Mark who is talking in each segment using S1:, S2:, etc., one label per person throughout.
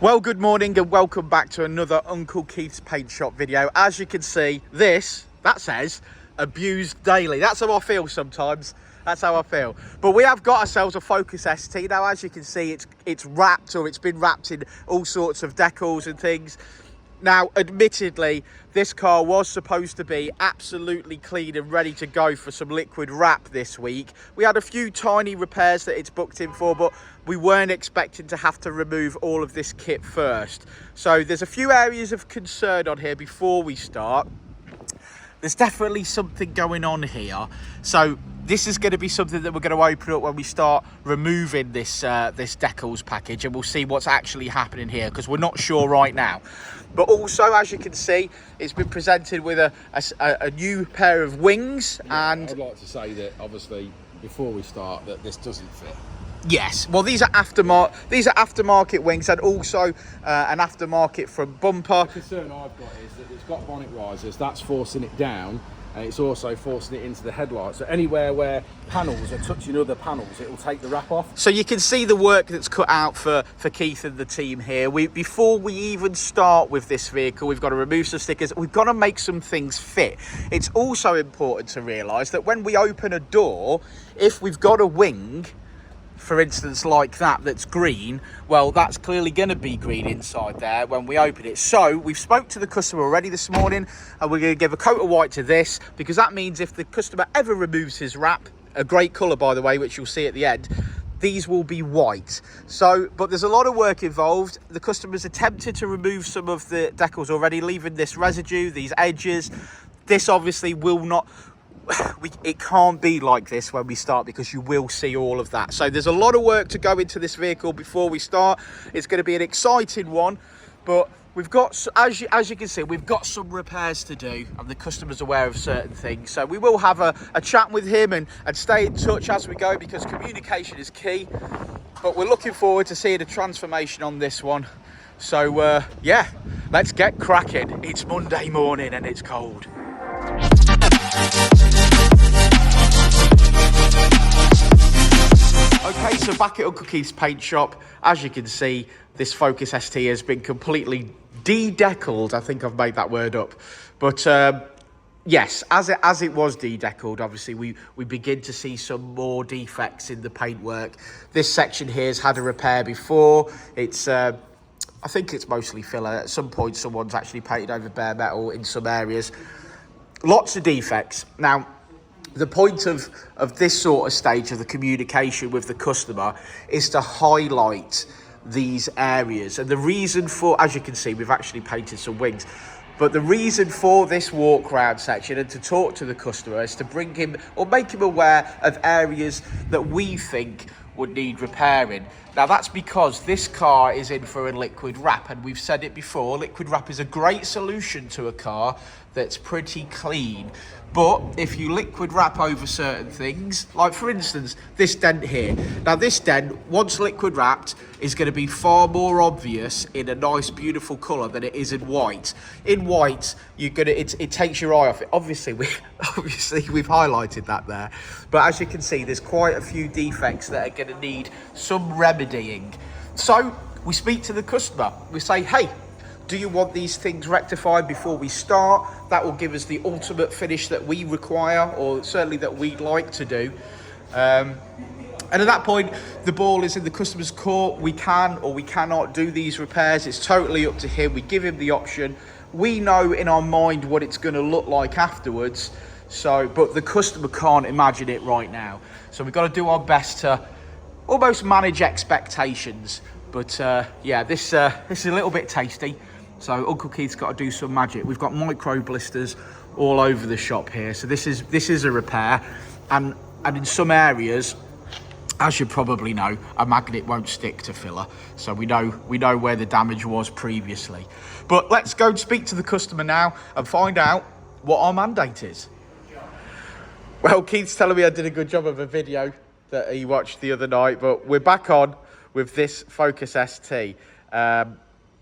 S1: Well, good morning and welcome back to another Uncle Keith's Paint Shop video. As you can see, that says abused daily. That's how I feel sometimes. That's how I feel. But we have got ourselves a Focus ST. Now, as you can see, it's wrapped, or it's been wrapped in all sorts of decals and things. Now, admittedly, this car was supposed to be absolutely clean and ready to go for some liquid wrap this week. We had a few tiny repairs that it's booked in for, but we weren't expecting to have to remove all of this kit first. So there's a few areas of concern on here before we start. There's definitely something going on here. So this is going to be something that we're going to open up when we start removing this this decals package, and we'll see what's actually happening here, because we're not sure right now. But also, as you can see, it's been presented with a new pair of wings.
S2: Yeah,
S1: and
S2: I'd like to say that obviously before we start that this doesn't fit.
S1: Yes, well, these are aftermarket wings, and also an aftermarket front bumper.
S2: The concern I've got is that it's got bonnet risers, that's forcing it down, and it's also forcing it into the headlights. So anywhere where panels are touching other panels, it will take the wrap off.
S1: So you can see the work that's cut out for Keith and the team here. Before we even start with this vehicle, we've got to remove some stickers. We've got to make some things fit. It's also important to realise that when we open a door, if we've got a wing, for instance, like that's green, well, that's clearly going to be green inside there when we open it. So we've spoke to the customer already this morning, and we're going to give a coat of white to this, because that means if the customer ever removes his wrap, a great colour by the way, which you'll see at the end, these will be white. So, but there's a lot of work involved. The customer's attempted to remove some of the decals already, leaving this residue, these edges. This obviously will not, it can't be like this when we start, because you will see all of that. So there's a lot of work to go into this vehicle before we start. It's going to be an exciting one, but we've got, as you can see, we've got some repairs to do, and the customer's aware of certain things. So we will have a chat with him and stay in touch as we go, because communication is key. But we're looking forward to seeing a transformation on this one. So yeah, let's get cracking. It's Monday morning and it's cold. Okay, so back at Uncle Keith's Paint Shop, as you can see, this Focus ST has been completely de-deckled. I think I've made that word up. But yes, as it was de-deckled, obviously we begin to see some more defects in the paintwork. This section here has had a repair before. It's I think it's mostly filler. At some point, someone's actually painted over bare metal in some areas. Lots of defects. Now, the point of this sort of stage of the communication with the customer is to highlight these areas. And the reason for, as you can see, we've actually painted some wings, but the reason for this walk around section and to talk to the customer is to bring him, or make him aware of areas that we think would need repairing. Now, that's because this car is in for a liquid wrap, and we've said it before, liquid wrap is a great solution to a car that's pretty clean. But if you liquid wrap over certain things, like for instance, this dent here. Now this dent, once liquid wrapped, is going to be far more obvious in a nice, beautiful colour than it is in white. In white, it takes your eye off it. Obviously, we've highlighted that there. But as you can see, there's quite a few defects that are going to need some remedying. So we speak to the customer. We say, hey, do you want these things rectified before we start? That will give us the ultimate finish that we require, or certainly that we'd like to do. And at that point, the ball is in the customer's court. We can or we cannot do these repairs. It's totally up to him. We give him the option. We know in our mind what it's going to look like afterwards. So, but the customer can't imagine it right now. So we've got to do our best to almost manage expectations. But yeah, this is a little bit tasty. So Uncle Keith's got to do some magic. We've got micro blisters all over the shop here. So this is a repair, and in some areas, as you probably know, a magnet won't stick to filler. So we know where the damage was previously. But let's go and speak to the customer now and find out what our mandate is. Well, Keith's telling me I did a good job of a video that he watched the other night, but we're back on with this Focus ST.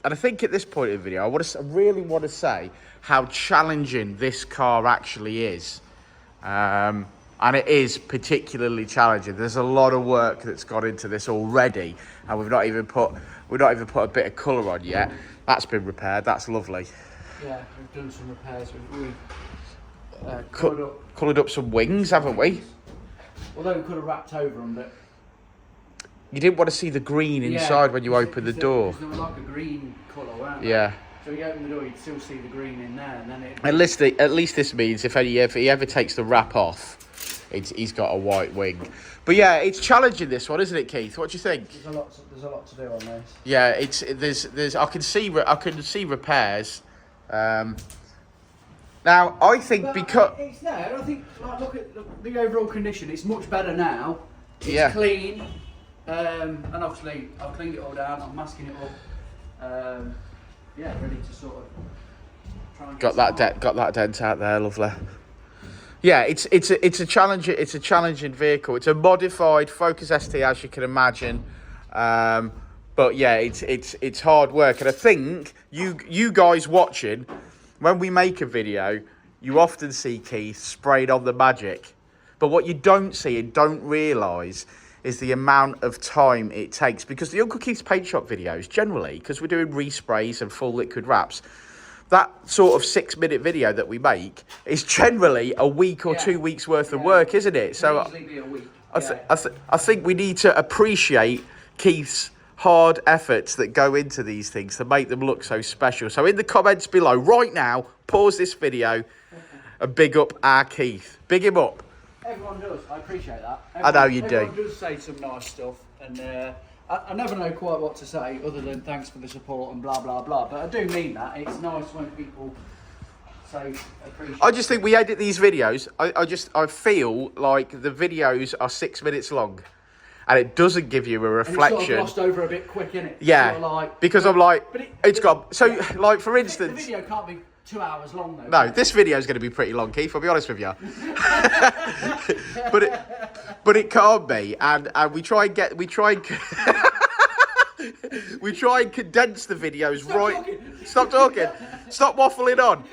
S1: And I think at this point in the video, I really want to say how challenging this car actually is. and it is particularly challenging. There's a lot of work that's gone into this already, and we've not even put a bit of colour on yet. That's been repaired. That's lovely.
S3: Yeah, we've done some repairs. We've
S1: Coloured up some wings, haven't we?
S3: Although we could have wrapped over them, but
S1: You didn't want to see the green inside when you opened the door.
S3: There was like a green colour, weren't there?
S1: Yeah.
S3: So you open the door, you'd still see the green in there, and then it.
S1: At least this means if he ever takes the wrap off, he's got a white wing. But yeah, it's challenging, this one, isn't it, Keith? What do you think?
S3: There's a lot to do on this.
S1: Yeah, there's I can see repairs. Now I think
S3: But
S1: because
S3: it's there. I think look at the overall condition. It's much better now. It's clean, and obviously I've cleaned it all down. I'm masking it up. Ready to sort of try and
S1: got that dent out there, lovely. Yeah, it's a challenging vehicle. It's a modified Focus ST, as you can imagine. But yeah, it's hard work, and I think you guys watching, when we make a video, you often see Keith sprayed on the magic. But what you don't see and don't realise is the amount of time it takes. Because the Uncle Keith's Paint Shop videos, generally, because we're doing resprays and full liquid wraps, that sort of 6-minute video that we make is generally a week or 2 weeks worth of work, isn't it? So
S3: easily be a week.
S1: I think we need to appreciate Keith's hard efforts that go into these things to make them look so special. So in the comments below right now, pause this video and big up our Keith. Big him up.
S3: Everyone does. I appreciate that.
S1: I know you do.
S3: Everyone does say some nice stuff, and I never know quite what to say other than thanks for the support and blah blah blah. But I do mean that. It's nice when people say appreciate.
S1: I just think we edit these videos. I feel like the videos are 6 minutes long, and it doesn't give you a reflection.
S3: And it's sort of glossed over a bit quick, innit?
S1: Yeah,
S3: sort of like,
S1: because I'm like, it's got. So,
S3: yeah.
S1: like for
S3: The
S1: instance,
S3: video can't be 2 hours long though.
S1: no, this video is going to be pretty long, Keith. I'll be honest with you. but it can't be, and we try and condense the videos. Stop talking. Stop waffling on.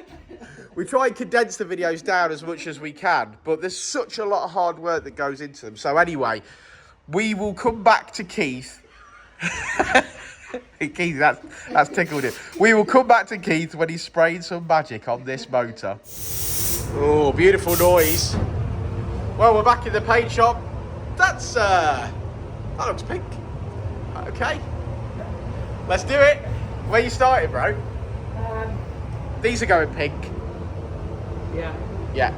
S1: We try and condense the videos down as much as we can, but there's such a lot of hard work that goes into them. So anyway, we will come back to Keith. Keith, that's tickled him. We will come back to Keith when he's spraying some magic on this motor. Oh, beautiful noise. Well, we're back in the paint shop. That looks pink. Okay, let's do it. Where you started, bro? These are going pink.
S3: Yeah.
S1: Yeah.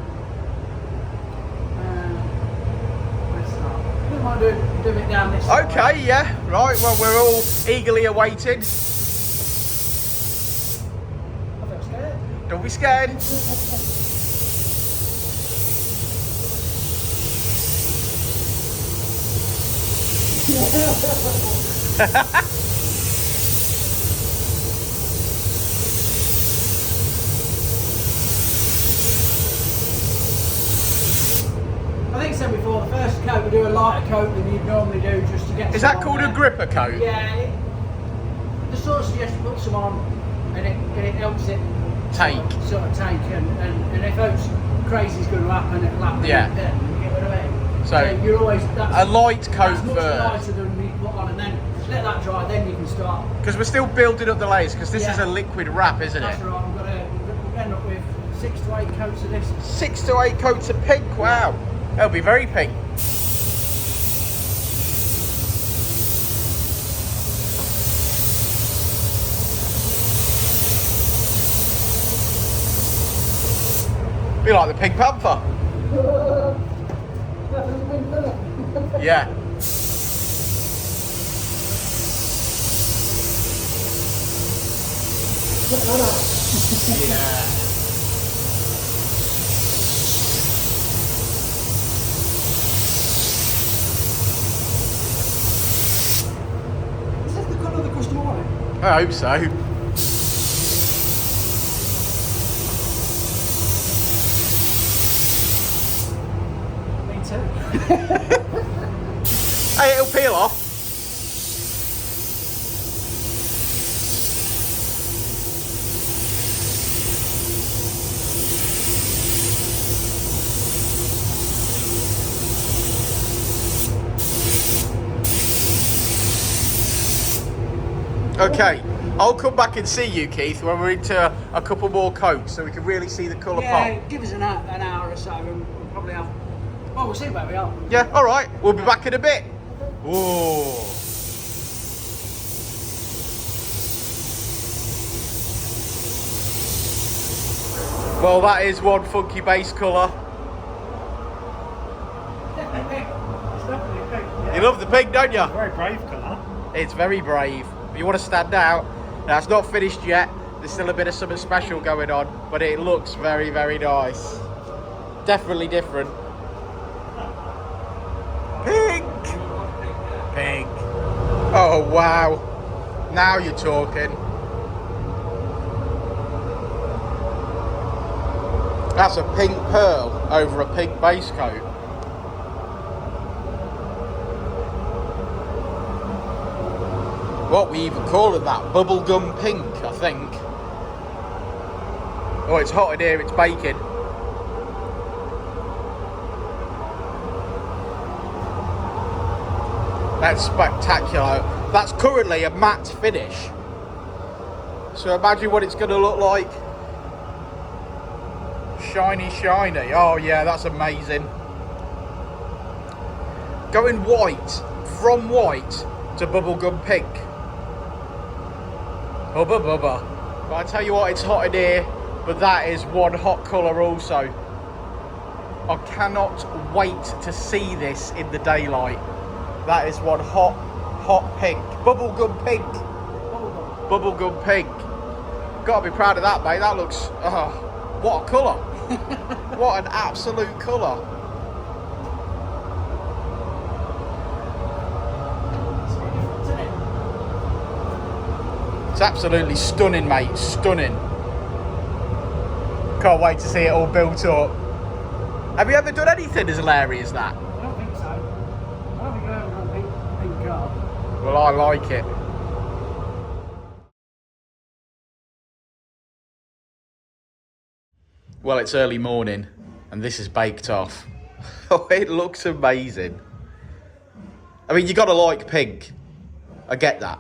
S3: Let's start. We might do it down this side.
S1: Okay, yeah. Right, well, we're all eagerly awaiting.
S3: I feel scared.
S1: Don't be scared.
S3: I think I said before, the first coat we do a lighter coat than you'd normally do just to get.
S1: Is that called a gripper coat?
S3: Yeah. The sort of suggest you put some on, and it helps it
S1: Take.
S3: sort of take, and if those crazy's going to happen, it'll happen.
S1: Yeah.
S3: Then you get what I mean.
S1: So
S3: you're always
S1: a light coat
S3: that's much
S1: first.
S3: lighter than you put on, and then let that dry. Then you can start.
S1: Because we're still building up the layers, because this is
S3: Yeah.
S1: a liquid wrap, isn't
S3: That's
S1: it?
S3: right. We'll end up with 6 to 8 coats of this.
S1: 6 to 8 coats of pink, wow. They'll be very pink. Be like the Pink Panther. Yeah. Yeah.
S3: Is that the colour of the customer on it?
S1: I hope so.
S3: Me too.
S1: Hey, it'll peel off. Okay, I'll come back and see you, Keith, when we're into a couple more coats so we can really see the colour
S3: Yeah,
S1: pop.
S3: give us an hour or so and we'll probably have... Well, we'll see where we are.
S1: Yeah, all right. We'll be back in a bit. Whoa. Well, that is one funky base colour.
S3: It's definitely pink. Yeah.
S1: You love the pink, don't you?
S3: Very brave colour.
S1: It's very brave. If you want to stand out, now it's not finished yet. There's still a bit of something special going on, but it looks very, very nice. Definitely different. Pink! Pink. Oh, wow. Now you're talking. That's a pink pearl over a pink base coat. What we even call it, that bubblegum pink, I think. Oh, it's hot in here, it's baking. That's spectacular. That's currently a matte finish. So imagine what it's going to look like. Shiny, shiny. Oh yeah, that's amazing. Going white, from white to bubblegum pink. Hubba bubba. But I tell you what, it's hot in here, but that is one hot colour also. I cannot wait to see this in the daylight. That is one hot, hot pink. Bubblegum pink. Bubblegum pink. Gotta be proud of that, mate. That looks, what a colour. What an absolute colour. It's absolutely stunning, mate. Stunning. Can't wait to see it all built up. Have you ever done anything as hilarious as that?
S3: I don't think so. I don't think I've ever done a pink car.
S1: Well, I like it. Well, it's early morning and this is baked off. Oh, it looks amazing. I mean, you gotta like pink. I get that.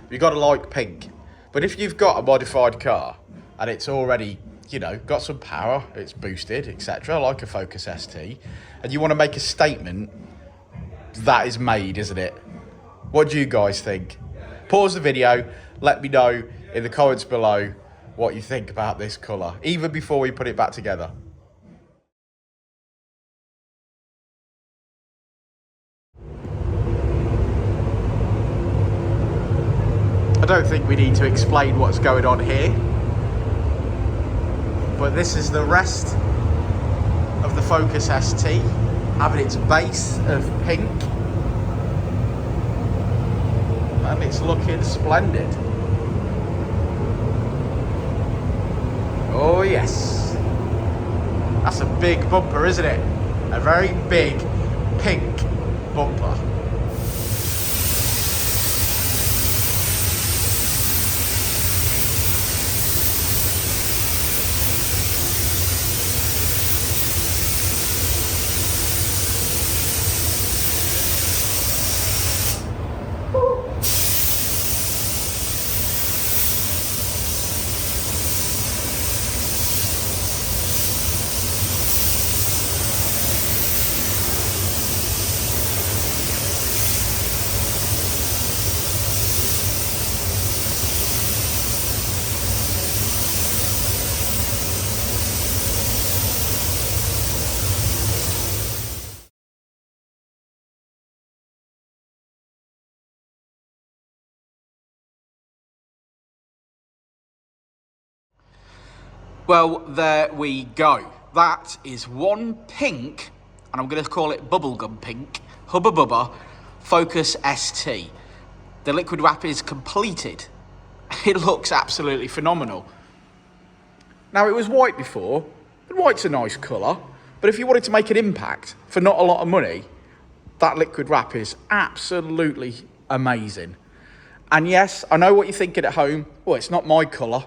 S1: You gotta like pink. But if you've got a modified car and it's already, you know, got some power, it's boosted, etc., like a Focus ST, and you want to make a statement, that is made, isn't it? What do you guys think? Pause the video, let me know in the comments below what you think about this colour, even before we put it back together. I don't think we need to explain what's going on here, but this is the rest of the Focus ST, having its base of pink, and it's looking splendid. Oh yes, that's a big bumper, isn't it? A very big pink bumper. Well, there we go. That is one pink, and I'm going to call it bubblegum pink, Hubba Bubba Focus ST. The liquid wrap is completed. It looks absolutely phenomenal. Now, it was white before, and white's a nice colour, but if you wanted to make an impact for not a lot of money, that liquid wrap is absolutely amazing. And yes, I know what you're thinking at home. Well, it's not my colour.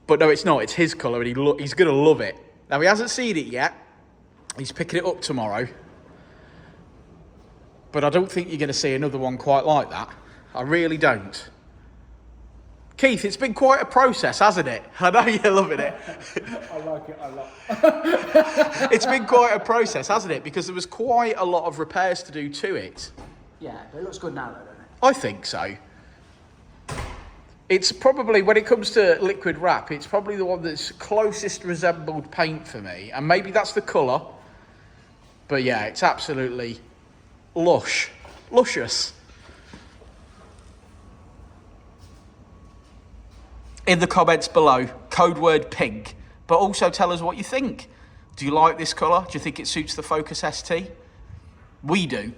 S1: But no, it's not. It's his colour, and he's going to love it. Now, he hasn't seen it yet. He's picking it up tomorrow. But I don't think you're going to see another one quite like that. I really don't. Keith, it's been quite a process, hasn't it? I know you're loving it.
S2: I like it a lot.
S1: It's been quite a process, hasn't it? Because there was quite a lot of repairs to do to it.
S3: Yeah, but it looks good now, though, doesn't it?
S1: I think so. It's probably, when it comes to liquid wrap, it's probably the one that's closest resembled paint for me. And maybe that's the colour. But yeah, it's absolutely luscious. In the comments below, code word pink, but also tell us what you think. Do you like this colour? Do you think it suits the Focus ST? We do.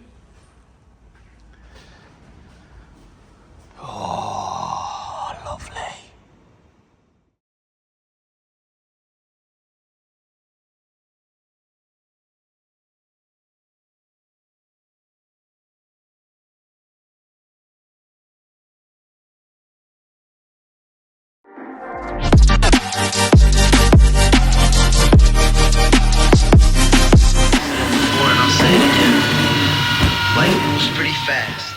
S1: Oh, lovely.
S4: And I'll say it again. Life moves pretty fast.